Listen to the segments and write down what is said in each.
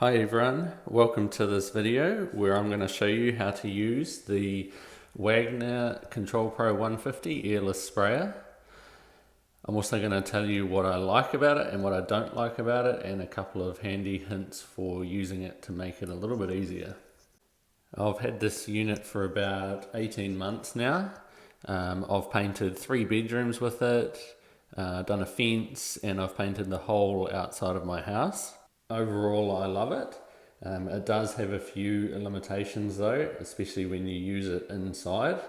Hi everyone, welcome to this video where I'm going to show you how to use the Wagner Control Pro 150 airless sprayer. I'm also going to tell you what I like about it and what I don't like about it, and a couple of handy hints for using it to make it a little bit easier. I've had this unit for about 18 months now. I've painted 3 bedrooms with it, done a fence, and I've painted the whole outside of my house. Overall, I love it. It does have a few limitations though, especially when you use it inside.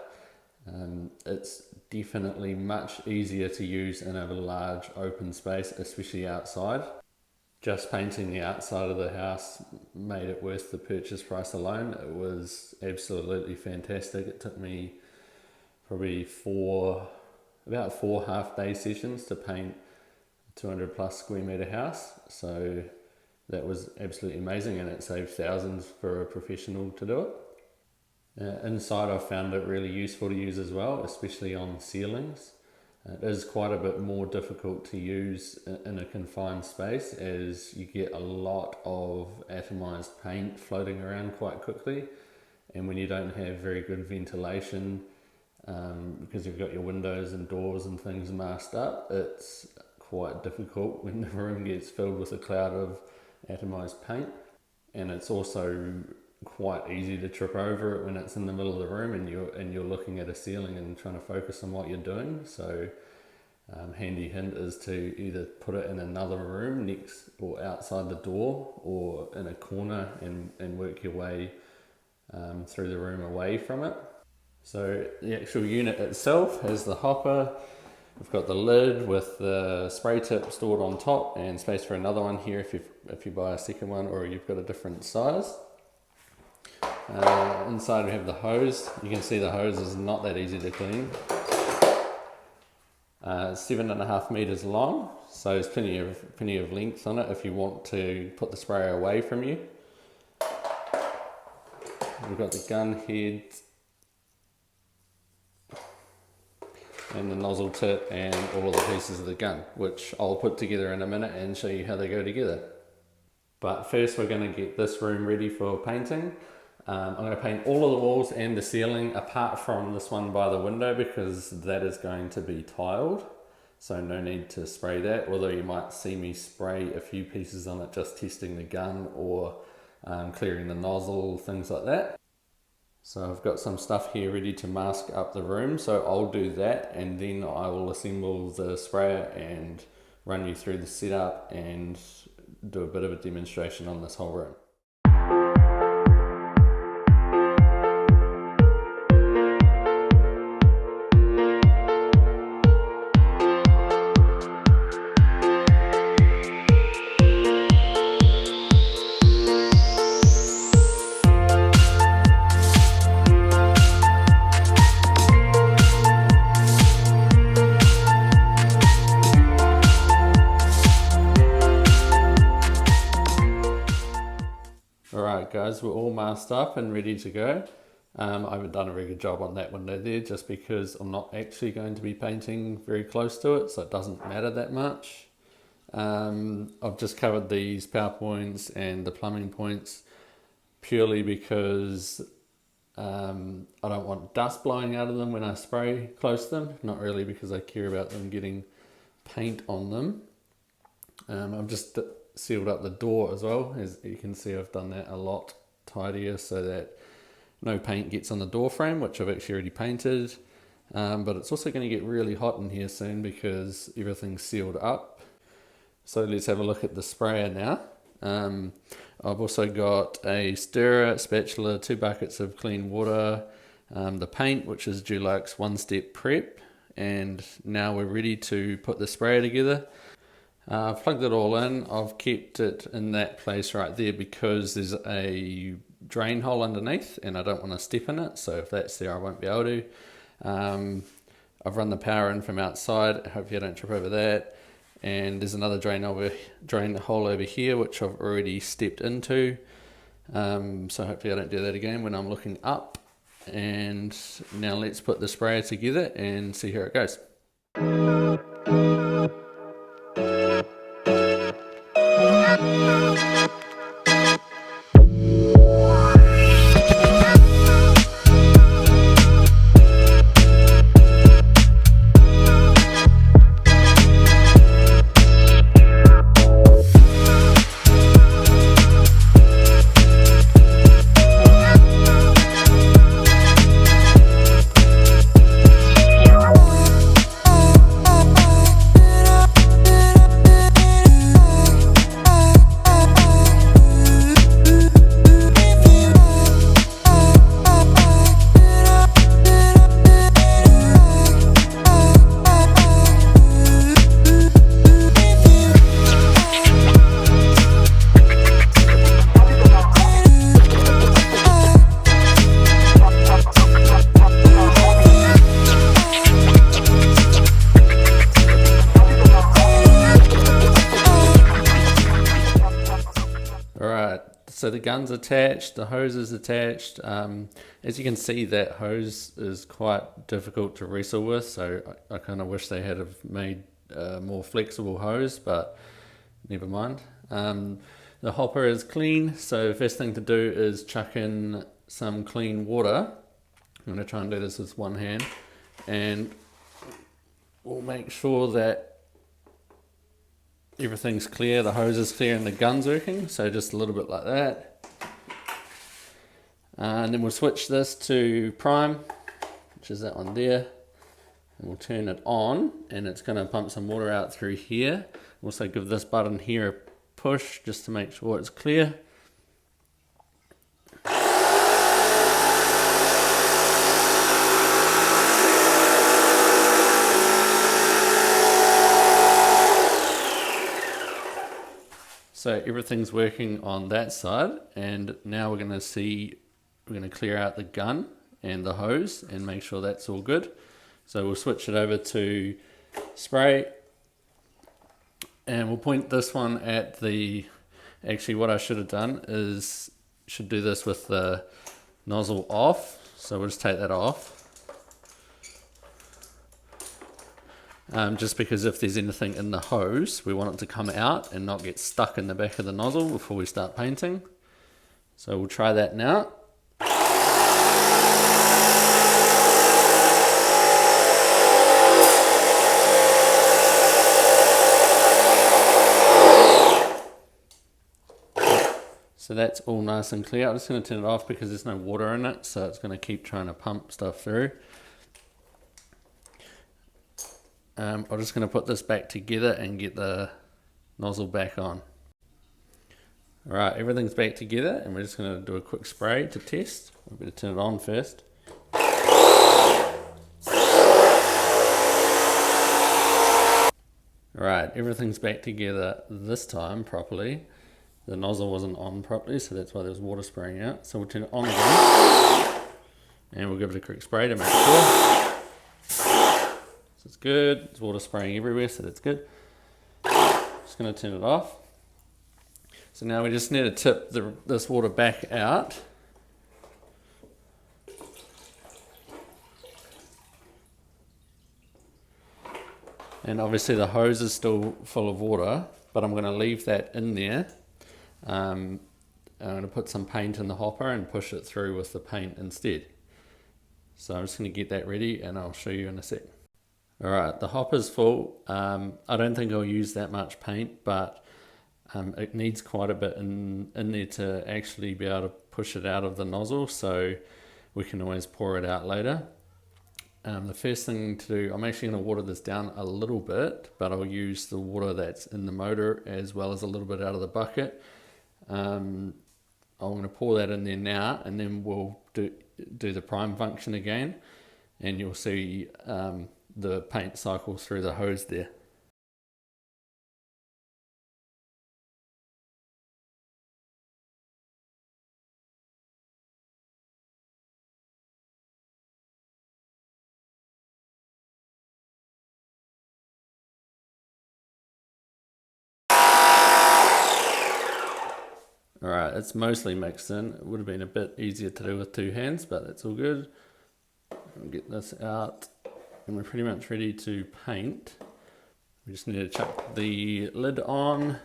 It's definitely much easier to use in a large open space, especially outside. Just painting the outside of the house made it worth the purchase price alone. It was absolutely fantastic. It took me probably about four half-day sessions to paint a 200 plus square meter house. So that was absolutely amazing, and it saved thousands for a professional to do it. Inside, I found it really useful to use as well, especially on ceilings. It is quite a bit more difficult to use in a confined space, as you get a lot of atomized paint floating around quite quickly, and when you don't have very good ventilation, because you've got your windows and doors and things masked up, it's quite difficult when the room gets filled with a cloud of atomized paint. And it's also quite easy to trip over it when it's in the middle of the room and you're looking at a ceiling and trying to focus on what you're doing. So handy hint is to either put it in another room next or outside the door, or in a corner, and work your way through the room away from it. So the actual unit itself has the hopper. We've got the lid with the spray tip stored on top, and space for another one here if you buy a second one or you've got a different size. Inside we have the hose. You can see the hose is not that easy to clean. It's 7.5 meters long, so there's plenty of length on it if you want to put the sprayer away from you. We've got the gun head and the nozzle tip and all of the pieces of the gun, which I'll put together in a minute and show you how they go together. But first we're going to get this room ready for painting. I'm going to paint all of the walls and the ceiling apart from this one by the window, because that is going to be tiled, so no need to spray that, although you might see me spray a few pieces on it, just testing the gun or clearing the nozzle, things like that. So I've got some stuff here ready to mask up the room, so I'll do that, and then I will assemble the sprayer and run you through the setup and do a bit of a demonstration on this whole room. Alright guys, we're all masked up and ready to go. I haven't done a very good job on that window there, just because I'm not actually going to be painting very close to it, so it doesn't matter that much. I've just covered these power points and the plumbing points purely because I don't want dust blowing out of them when I spray close to them, not really because I care about them getting paint on them. I've just sealed up the door as well. As you can see, I've done that a lot tidier so that no paint gets on the door frame, which I've actually already painted. But it's also going to get really hot in here soon because everything's sealed up. So let's have a look at the sprayer now. I've also got a stirrer, spatula, 2 buckets of clean water, the paint, which is Dulux one-step prep, and now we're ready to put the sprayer together. I've plugged it all in. I've kept it in that place right there because there's a drain hole underneath and I don't want to step in it, so if that's there I won't be able to. I've run the power in from outside, hopefully I don't trip over that, and there's another drain hole over here which I've already stepped into, so hopefully I don't do that again when I'm looking up. And now let's put the sprayer together and see how it goes. so the gun's attached, the hose is attached. As you can see, that hose is quite difficult to wrestle with, so I kind of wish they had have made a more flexible hose, but never mind. The hopper is clean, so the first thing to do is chuck in some clean water. I'm going to try and do this with one hand, and we'll make sure that everything's clear, the hose is clear and the gun's working, so just a little bit like that. And then we'll switch this to prime, which is that one there, and we'll turn it on, and it's going to pump some water out through here. Also give this button here a push just to make sure it's clear. So everything's working on that side, and now we're going to clear out the gun and the hose and make sure that's all good. So we'll switch it over to spray, and we'll point this one at the, actually what I should have done is, should do this with the nozzle off, so we'll just take that off. Just because if there's anything in the hose, we want it to come out and not get stuck in the back of the nozzle before we start painting. So we'll try that now. So that's all nice and clear. I'm just going to turn it off because there's no water in it, so it's going to keep trying to pump stuff through. I'm just going to put this back together and get the nozzle back on. Alright, everything's back together, and we're just going to do a quick spray to test. We better turn it on first. Alright, everything's back together this time properly. The nozzle wasn't on properly, so that's why there's water spraying out. So we'll turn it on again, and we'll give it a quick spray to make sure. So it's good, there's water spraying everywhere, so that's good. Just going to turn it off. So now we just need to tip this water back out. And obviously the hose is still full of water, but I'm going to leave that in there. I'm going to put some paint in the hopper and push it through with the paint instead. So I'm just going to get that ready, and I'll show you in a sec. Alright, the hopper's full. I don't think I'll use that much paint, but it needs quite a bit in there to actually be able to push it out of the nozzle, so we can always pour it out later. The first thing to do, I'm actually going to water this down a little bit, but I'll use the water that's in the motor as well as a little bit out of the bucket. I'm going to pour that in there now, and then we'll do the prime function again, and you'll see the paint cycle through the hose there. Alright, it's mostly mixed in. It would have been a bit easier to do with two hands, but that's all good. I'll get this out, and we're pretty much ready to paint. We just need to chuck the lid on.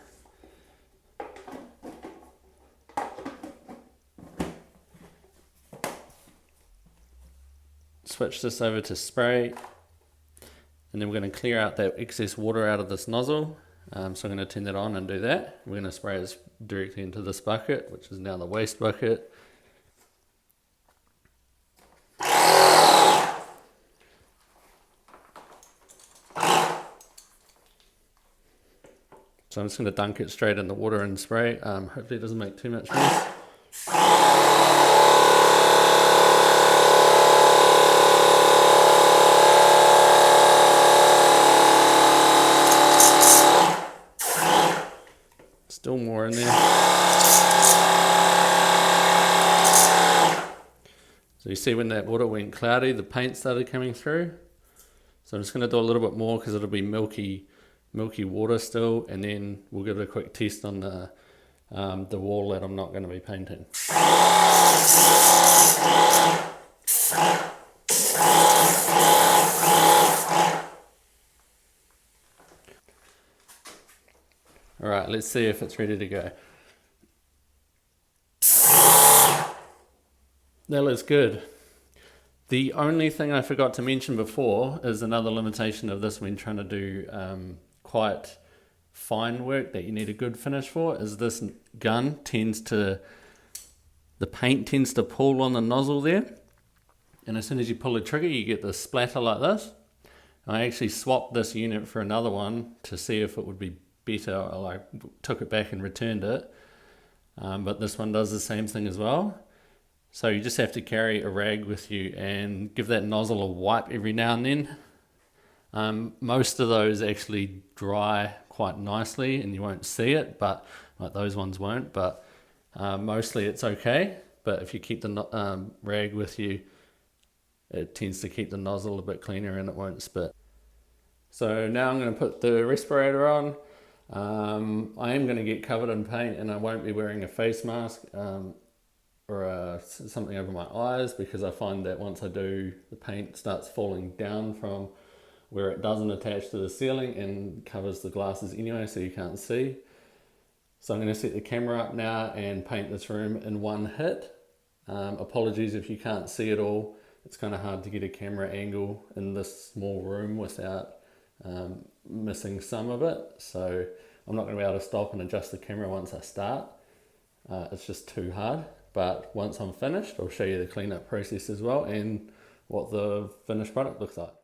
Switch this over to spray, and then we're going to clear out that excess water out of this nozzle. So I'm going to turn that on and do that. We're going to spray this directly into this bucket, which is now the waste bucket. So I'm just going to dunk it straight in the water and spray. Hopefully it doesn't make too much mess. Still more in there. So you see when that water went cloudy, the paint started coming through. So I'm just going to do a little bit more because it'll be milky water still, and then we'll give it a quick test on the the wall that I'm not going to be painting. Alright, let's see if it's ready to go. That looks good. The only thing I forgot to mention before is another limitation of this when trying to do quite fine work that you need a good finish for, is this gun the paint tends to pull on the nozzle there, and as soon as you pull the trigger you get this splatter like this. I actually swapped this unit for another one to see if it would be better. I took it back and returned it, but this one does the same thing as well. So you just have to carry a rag with you and give that nozzle a wipe every now and then. Most of those actually dry quite nicely and you won't see it, but like those ones won't, but mostly it's okay. But if you keep the rag with you, it tends to keep the nozzle a bit cleaner and it won't spit. So now I'm going to put the respirator on. I am going to get covered in paint and I won't be wearing a face mask or something over my eyes, because I find that once I do, the paint starts falling down from where it doesn't attach to the ceiling and covers the glasses anyway, so you can't see. So I'm going to set the camera up now and paint this room in one hit. Apologies if you can't see it all. It's kind of hard to get a camera angle in this small room without missing some of it. So I'm not going to be able to stop and adjust the camera once I start. It's just too hard. But once I'm finished, I'll show you the cleanup process as well and what the finished product looks like.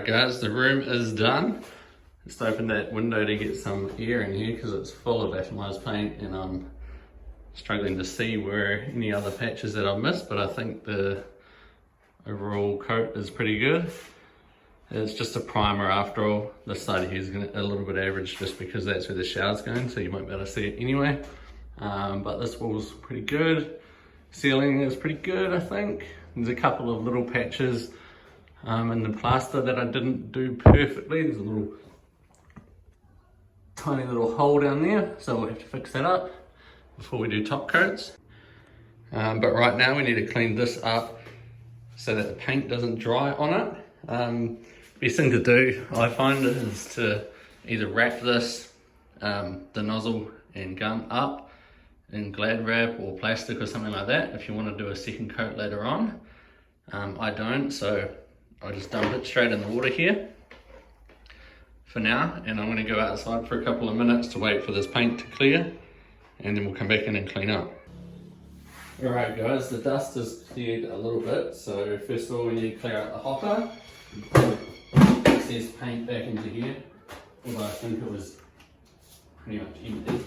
Guys, the room is done. Just opened that window to get some air in here because it's full of atomized paint and I'm struggling to see where any other patches that I've missed, but I think the overall coat is pretty good. It's just a primer after all. This side here is a little bit average just because that's where the shower's going, so you won't be able to see it anyway. But this wall's pretty good. Ceiling is pretty good, I think. There's a couple of little patches in the plaster that I didn't do perfectly. There's a tiny little hole down there, so we'll have to fix that up before we do top coats. But right now we need to clean this up so that the paint doesn't dry on it. Best thing to do, I find, is to either wrap this, the nozzle and gun up in Glad wrap or plastic or something like that if you want to do a second coat later on. I don't, so I just dump it straight in the water here for now, and I'm going to go outside for a couple of minutes to wait for this paint to clear, and then we'll come back in and clean up. Alright guys, the dust has cleared a little bit, so first of all we need to clear out the hopper, put excess paint back into here, although I think it was pretty much empty.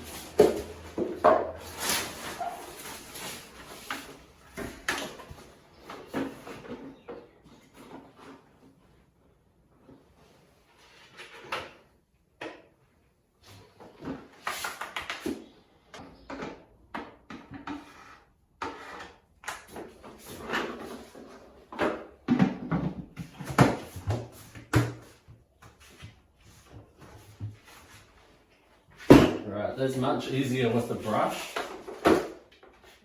Right, that's much easier with the brush,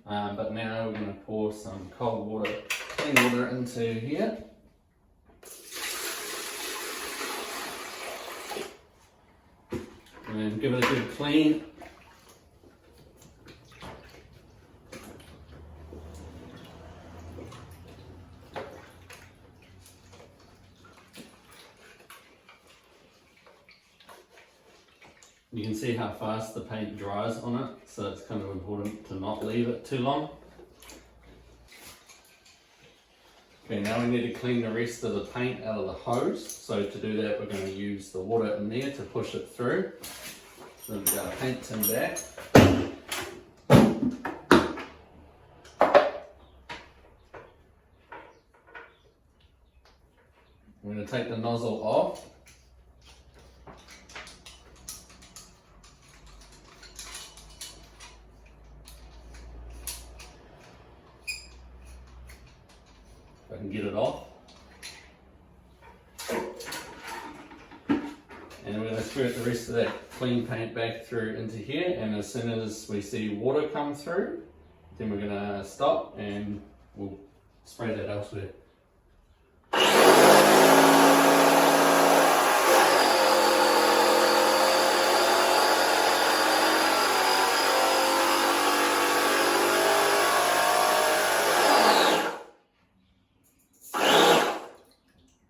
but now we're going to pour some cold water, clean water into here. clean. You can see how fast the paint dries on it, so it's kind of important to not leave it too long. Okay, now we need to clean the rest of the paint out of the hose. So to do that, we're going to use the water in there to push it through. So we've got our paint tin back. We're going to take the nozzle off. If I can get it off. And we're going to squirt the rest of that clean paint back through into here, and as soon as we see water come through, then we're going to stop and we'll spray that elsewhere.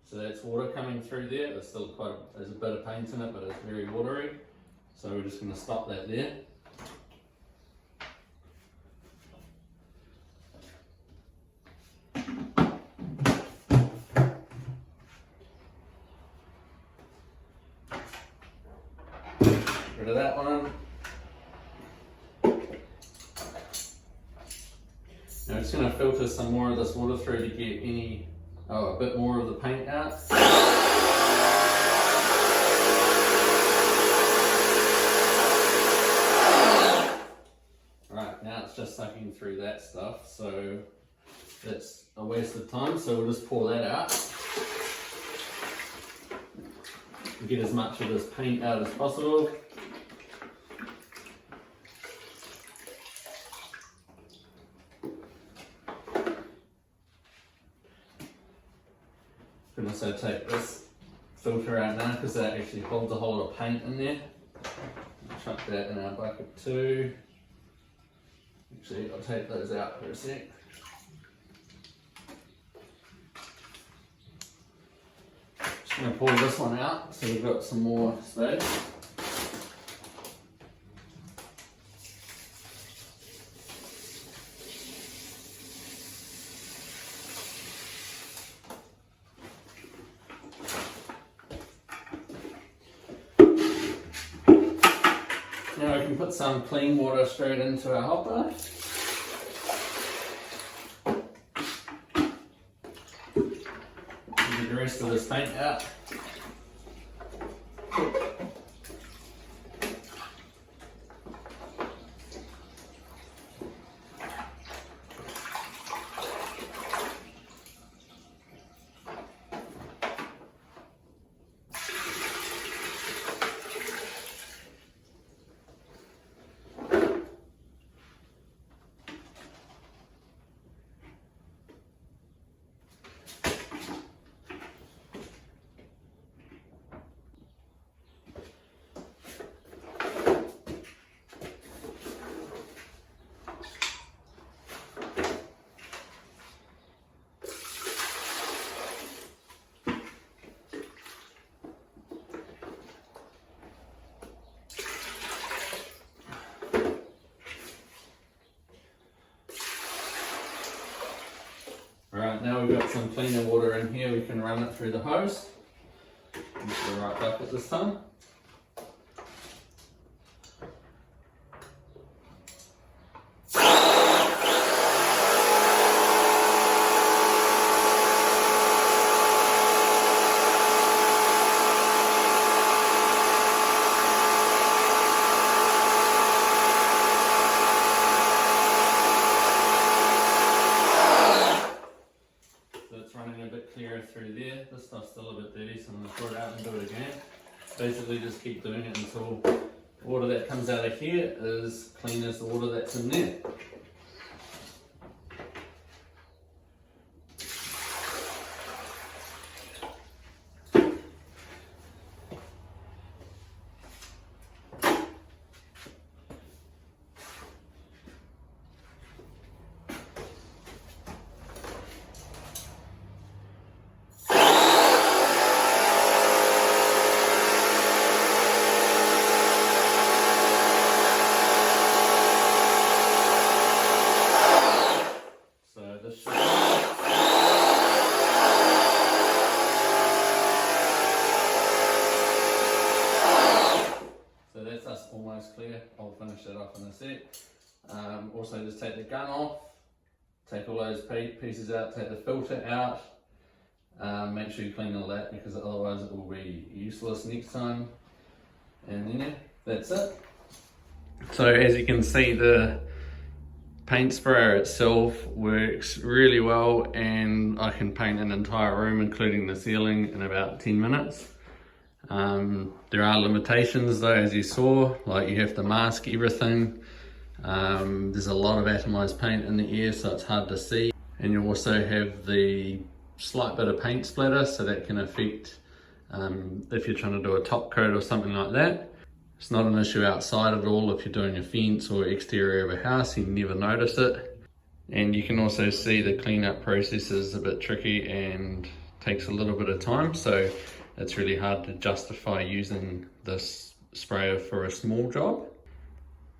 So that's water coming through there. There's still there's a bit of paint in it, but it's very watery. So we're just going to stop that there. Rid of that one. Now I'm just going to filter some more of this water through to get a bit more of the paint out. Right, now it's just sucking through that stuff, so that's a waste of time, so we'll just pour that out. Get as much of this paint out as possible. You can also take this filter out now because that actually holds a whole lot of paint in there. I'll chuck that in our bucket too. Actually, I'll take those out for a sec. Just going to pull this one out so we've got some more space. Now we can put some clean water straight into our hopper. Get the rest of this paint out. Alright, now we've got some cleaner water in here, we can run it through the hose. Into the right bucket this time. Through there. This stuff's still a bit dirty, so I'm going to pour it out and do it again. Basically just keep doing it until the water that comes out of here is clean as the water that's in there. up in a sec. Also just take the gun off, take all those pieces out, take the filter out. Make sure you clean all that because otherwise it will be useless next time. And then yeah, that's it. So as you can see, the paint sprayer itself works really well, and I can paint an entire room including the ceiling in about 10 minutes. There are limitations though, as you saw, like you have to mask everything. There's a lot of atomized paint in the air, so it's hard to see, and you also have the slight bit of paint splatter, so that can affect if you're trying to do a top coat or something like that. It's not an issue outside at all. If you're doing a fence or exterior of a house, you never notice it. And you can also see the cleanup process is a bit tricky and takes a little bit of time, so it's really hard to justify using this sprayer for a small job.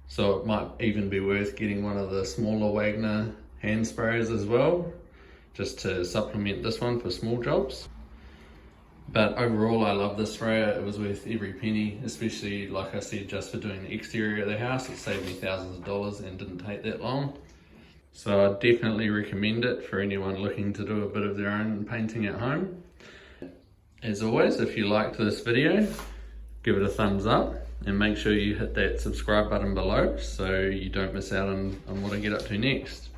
So it might even be worth getting one of the smaller Wagner hand sprayers as well, just to supplement this one for small jobs. But overall, I love this sprayer. It was worth every penny, especially like I said, just for doing the exterior of the house. It saved me thousands of dollars and didn't take that long. So I definitely recommend it for anyone looking to do a bit of their own painting at home. As always, if you liked this video, give it a thumbs up and make sure you hit that subscribe button below so you don't miss out on what I get up to next.